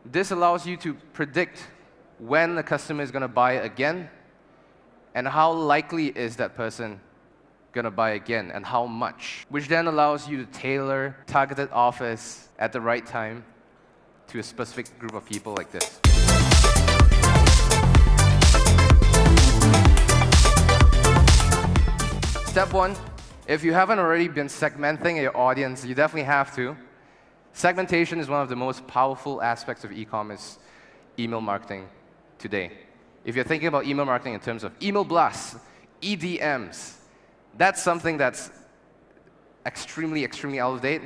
This allows you to predict when the customer is going to buy again, and how likely is that person going to buy again, and how much, which then allows you to tailor targeted offers at the right time to a specific group of people like this. Step one, if you haven't already been segmenting your audience, you definitely have to. Segmentation is one of the most powerful aspects of e-commerce email marketing today. If you're thinking about email marketing in terms of email blasts, EDMs, that's something that's extremely out of date.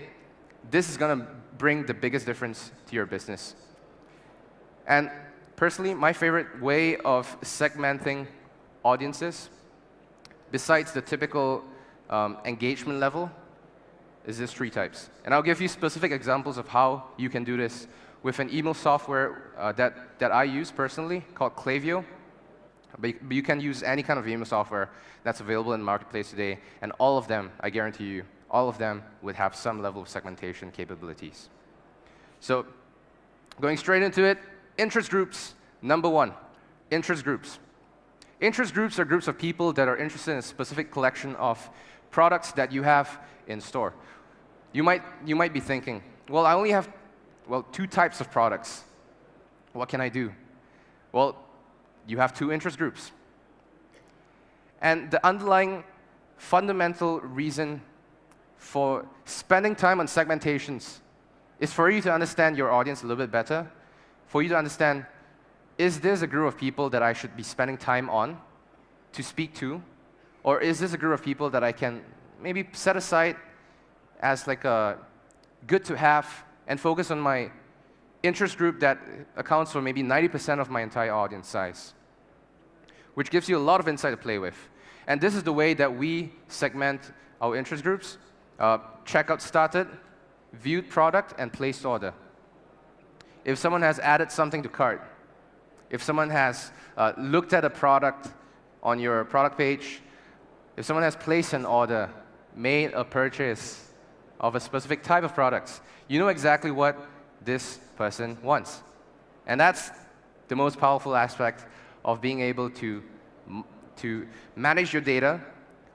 This is going to bring the biggest difference to your business. And personally, my favorite way of segmenting audiences, besides the typical engagement level, is these 3 types. And I'll give you specific examples of how you can do this with an email software that I use personally called Klaviyo. But you can use any kind of email software that's available in the marketplace today, and all of them, I guarantee you, all of them would have some level of segmentation capabilities. So going straight into it, interest groups, number 1, interest groups. Interest groups are groups of people that are interested in a specific collection of products that you have in store. You might be thinking, well, I only have 2 types of products. What can I do? Well, you have 2 interest groups. And the underlying fundamental reason for spending time on segmentations is for you to understand your audience a little bit better, for you to understand, is this a group of people that I should be spending time on to speak to, or is this a group of people that I can maybe set aside as like a good to have and focus on my interest group that accounts for maybe 90% of my entire audience size, which gives you a lot of insight to play with. And this is the way that we segment our interest groups: checkout started, viewed product, and placed order. If someone has added something to cart, if someone has looked at a product on your product page, if someone has placed an order, made a purchase of a specific type of products, you know exactly what this person wants. And that's the most powerful aspect of being able to manage your data,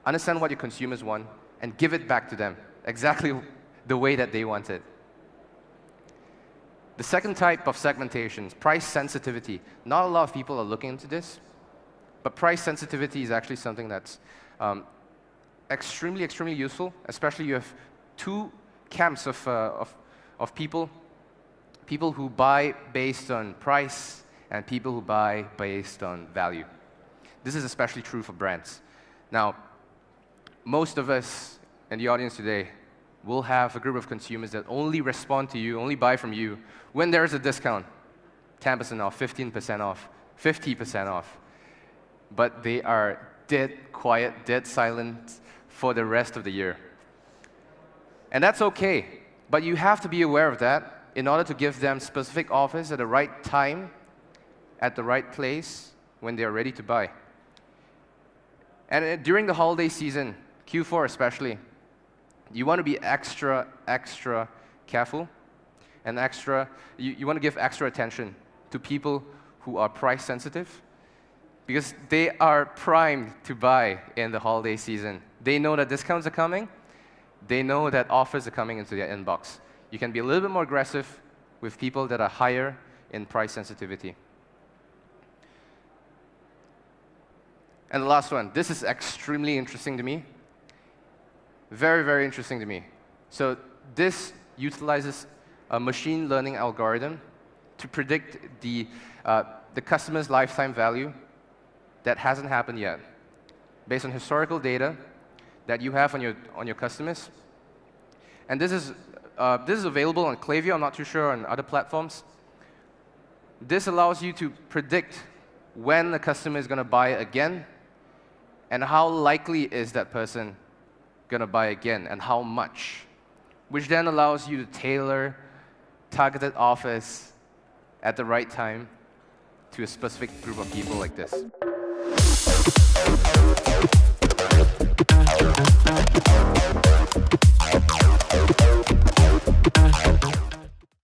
understand what your consumers want, and give it back to them exactly the way that they want it. The second type of segmentation is price sensitivity. Not a lot of people are looking into this, but price sensitivity is actually something that's extremely useful, especially you have 2 camps of people who buy based on price and people who buy based on value. This is especially true for brands. Now, most of us in the audience today will have a group of consumers that only respond to you, only buy from you when there's a discount, 10% off, 15% off, 50% off. But they are dead quiet, dead silent for the rest of the year. And that's okay, but you have to be aware of that in order to give them specific offers at the right time, at the right place, when they're ready to buy. And during the holiday season, Q4 especially, you want to be extra careful, and you want to give extra attention to people who are price sensitive, because they are primed to buy in the holiday season. They know that discounts are coming. They know that offers are coming into their inbox. You can be a little bit more aggressive with people that are higher in price sensitivity. And the last one, this is extremely interesting to me. Very interesting to me. So this utilizes a machine learning algorithm to predict the customer's lifetime value that hasn't happened yet, based on historical data that you have on your customers. And this is available on Klaviyo. I'm not too sure on other platforms. This allows you to predict when the customer is going to buy again, and how likely is that person going to buy again, and how much, which then allows you to tailor targeted offers at the right time to a specific group of people like this.